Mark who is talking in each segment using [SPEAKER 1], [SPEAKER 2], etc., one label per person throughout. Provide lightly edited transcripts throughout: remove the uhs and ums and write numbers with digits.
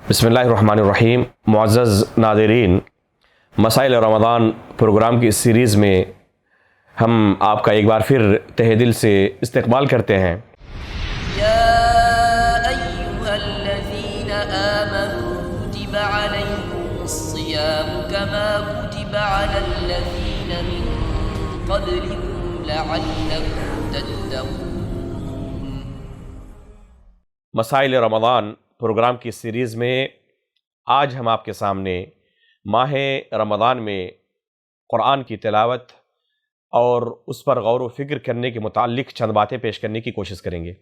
[SPEAKER 1] بسم اللہ الرحمن الرحیم۔ معزز ناظرین، مسائل رمضان پروگرام کی اس سیریز میں ہم آپ کا ایک بار پھر تہہ دل سے استقبال کرتے ہیں۔
[SPEAKER 2] یا ایھا الذین آمنوا کتب علیکم الصیام کما کتب علی الذین من قبلکم لعلکم تتقون۔
[SPEAKER 1] مسائل رمضان پروگرام کی سیریز میں آج ہم آپ کے سامنے ماہ رمضان میں قرآن کی تلاوت اور اس پر غور و فکر کرنے کے متعلق چند باتیں پیش کرنے کی کوشش کریں گے۔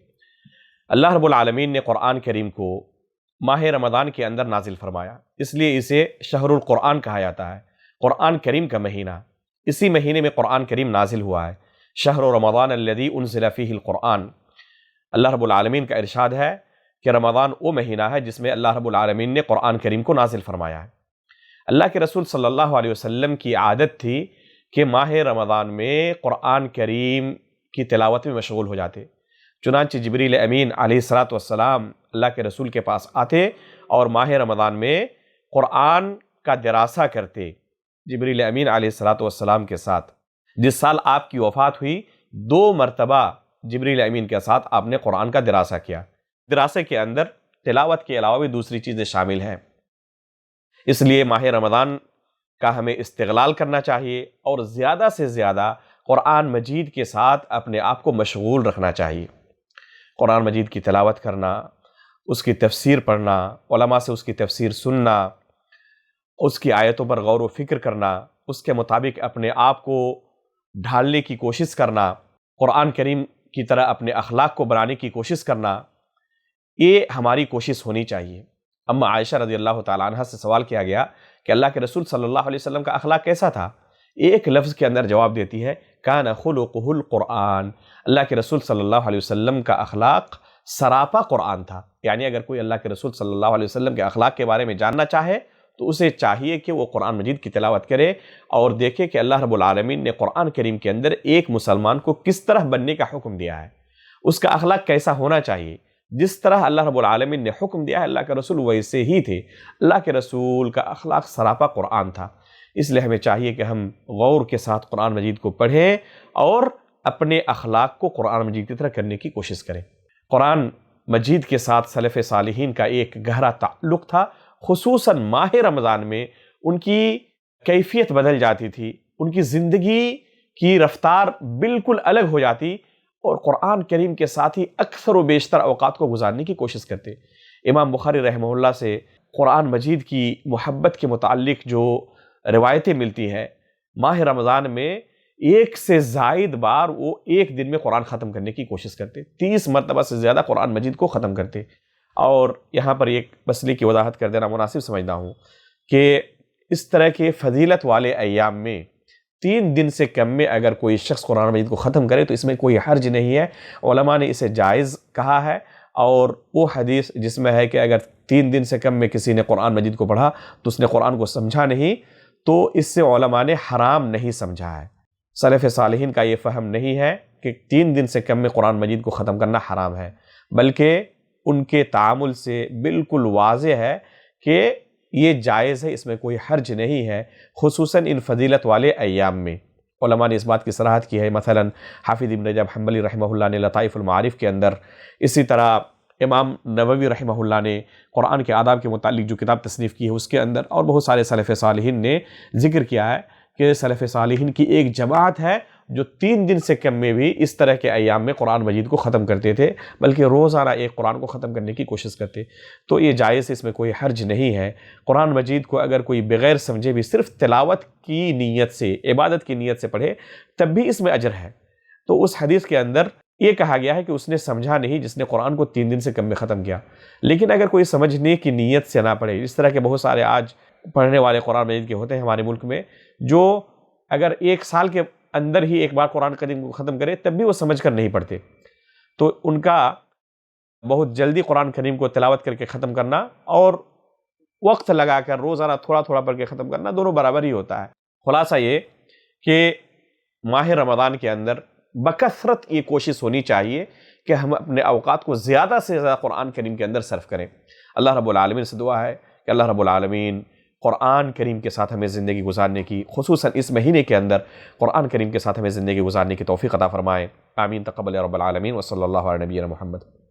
[SPEAKER 1] اللہ رب العالمین نے قرآن کریم کو ماہ رمضان کے اندر نازل فرمایا، اس لیے اسے شہر القرآن کہا جاتا ہے، قرآن کریم کا مہینہ۔ اسی مہینے میں قرآن کریم نازل ہوا ہے، شہر رمضان الذی انزل فیہ القرآن۔ اللہ رب العالمین کا ارشاد ہے کہ رمضان وہ مہینہ ہے جس میں اللہ رب العالمین نے قرآن کریم کو نازل فرمایا ہے۔ اللہ کے رسول صلی اللہ علیہ وسلم کی عادت تھی کہ ماہ رمضان میں قرآن کریم کی تلاوت میں مشغول ہو جاتے، چنانچہ جبریل امین علیہ السلام اللہ کے رسول کے پاس آتے اور ماہ رمضان میں قرآن کا دراسہ کرتے جبریل امین علیہ السلام کے ساتھ۔ جس سال آپ کی وفات ہوئی، 2 مرتبہ جبریل امین کے ساتھ آپ نے قرآن کا دراسہ کیا۔ دراسے کے اندر تلاوت کے علاوہ بھی دوسری چیزیں شامل ہیں، اس لیے ماہ رمضان کا ہمیں استغلال کرنا چاہیے اور زیادہ سے زیادہ قرآن مجید کے ساتھ اپنے آپ کو مشغول رکھنا چاہیے۔ قرآن مجید کی تلاوت کرنا، اس کی تفسیر پڑھنا، علماء سے اس کی تفسیر سننا، اس کی آیتوں پر غور و فکر کرنا، اس کے مطابق اپنے آپ کو ڈھالنے کی کوشش کرنا، قرآن کریم کی طرح اپنے اخلاق کو بنانے کی کوشش کرنا، یہ ہماری کوشش ہونی چاہیے۔ اما عائشہ رضی اللہ تعالیٰ عنہ سے سوال کیا گیا کہ اللہ کے رسول صلی اللہ علیہ وسلم کا اخلاق کیسا تھا؟ ایک لفظ کے اندر جواب دیتی ہے، کان خلقہ القرآن۔ اللہ کے رسول صلی اللہ علیہ وسلم کا اخلاق سراپا قرآن تھا، یعنی اگر کوئی اللہ کے رسول صلی اللہ علیہ وسلم کے اخلاق کے بارے میں جاننا چاہے تو اسے چاہیے کہ وہ قرآن مجید کی تلاوت کرے اور دیکھے کہ اللہ رب العالمین نے قرآن کریم کے اندر ایک مسلمان کو کس طرح بننے کا حکم دیا ہے، اس کا اخلاق کیسا ہونا چاہیے۔ جس طرح اللہ رب العالمین نے حکم دیا ہے اللہ کے رسول ویسے ہی تھے۔ اللہ کے رسول کا اخلاق سراپا قرآن تھا، اس لیے ہمیں چاہیے کہ ہم غور کے ساتھ قرآن مجید کو پڑھیں اور اپنے اخلاق کو قرآن مجید کی طرح کرنے کی کوشش کریں۔ قرآن مجید کے ساتھ سلف صالحین کا ایک گہرا تعلق تھا، خصوصاً ماہ رمضان میں ان کی کیفیت بدل جاتی تھی، ان کی زندگی کی رفتار بالکل الگ ہو جاتی اور قرآن کریم کے ساتھ ہی اکثر و بیشتر اوقات کو گزارنے کی کوشش کرتے۔ امام بخاری رحمہ اللہ سے قرآن مجید کی محبت کے متعلق جو روایتیں ملتی ہیں، ماہ رمضان میں 1 سے زائد بار وہ ایک دن میں قرآن ختم کرنے کی کوشش کرتے، 30 مرتبہ سے زیادہ قرآن مجید کو ختم کرتے۔ اور یہاں پر ایک مسئلے کی وضاحت کر دینا مناسب سمجھتا ہوں کہ اس طرح کے فضیلت والے ایام میں 3 دن سے کم میں اگر کوئی شخص قرآن مجید کو ختم کرے تو اس میں کوئی حرج نہیں ہے، علماء نے اسے جائز کہا ہے۔ اور وہ حدیث جس میں ہے کہ اگر 3 دن سے کم میں کسی نے قرآن مجید کو پڑھا تو اس نے قرآن کو سمجھا نہیں، تو اس سے علماء نے حرام نہیں سمجھا ہے۔ سلف صالحین کا یہ فہم نہیں ہے کہ 3 دن سے کم میں قرآن مجید کو ختم کرنا حرام ہے، بلکہ ان کے تعامل سے بالکل واضح ہے کہ یہ جائز ہے، اس میں کوئی حرج نہیں ہے، خصوصاً ان فضیلت والے ایام میں۔ علماء نے اس بات کی صراحت کی ہے، مثلا حافظ ابن رجب حنبلی رحمہ اللہ نے لطائف المعارف کے اندر، اسی طرح امام نووی رحمہ اللہ نے قرآن کے آداب کے متعلق جو کتاب تصنیف کی ہے اس کے اندر، اور بہت سارے سلف صالحین نے ذکر کیا ہے کہ سلف صالحین کی ایک جماعت ہے جو 3 دن سے کم میں بھی اس طرح کے ایام میں قرآن مجید کو ختم کرتے تھے، بلکہ روزانہ ایک قرآن کو ختم کرنے کی کوشش کرتے۔ تو یہ جائز، اس میں کوئی حرج نہیں ہے۔ قرآن مجید کو اگر کوئی بغیر سمجھے بھی صرف تلاوت کی نیت سے، عبادت کی نیت سے پڑھے تب بھی اس میں اجر ہے۔ تو اس حدیث کے اندر یہ کہا گیا ہے کہ اس نے سمجھا نہیں جس نے قرآن کو 3 دن سے کم میں ختم کیا، لیکن اگر کوئی سمجھنے کی نیت سے نہ پڑھے، اس طرح کے بہت سارے آج پڑھنے والے قرآن مجید کے ہوتے ہیں ہمارے ملک میں، جو اگر 1 سال کے اندر ہی ایک بار قرآن کریم کو ختم کرے تب بھی وہ سمجھ کر نہیں پڑھتے، تو ان کا بہت جلدی قرآن کریم کو تلاوت کر کے ختم کرنا اور وقت لگا کر روزانہ تھوڑا تھوڑا پڑھ کے ختم کرنا دونوں برابر ہی ہوتا ہے۔ خلاصہ یہ کہ ماہ رمضان کے اندر بکثرت یہ کوشش ہونی چاہیے کہ ہم اپنے اوقات کو زیادہ سے زیادہ قرآن کریم کے اندر صرف کریں۔ اللہ رب العالمین سے دعا ہے کہ اللہ رب العالمین قرآن کریم کے ساتھ ہمیں زندگی گزارنے کی، خصوصاً اس مہینے کے اندر قرآن کریم کے ساتھ ہمیں زندگی گزارنے کی توفیق عطا فرمائے۔ آمین، تقبل یا رب العالمین، وصلی اللہ علی نبینا محمد۔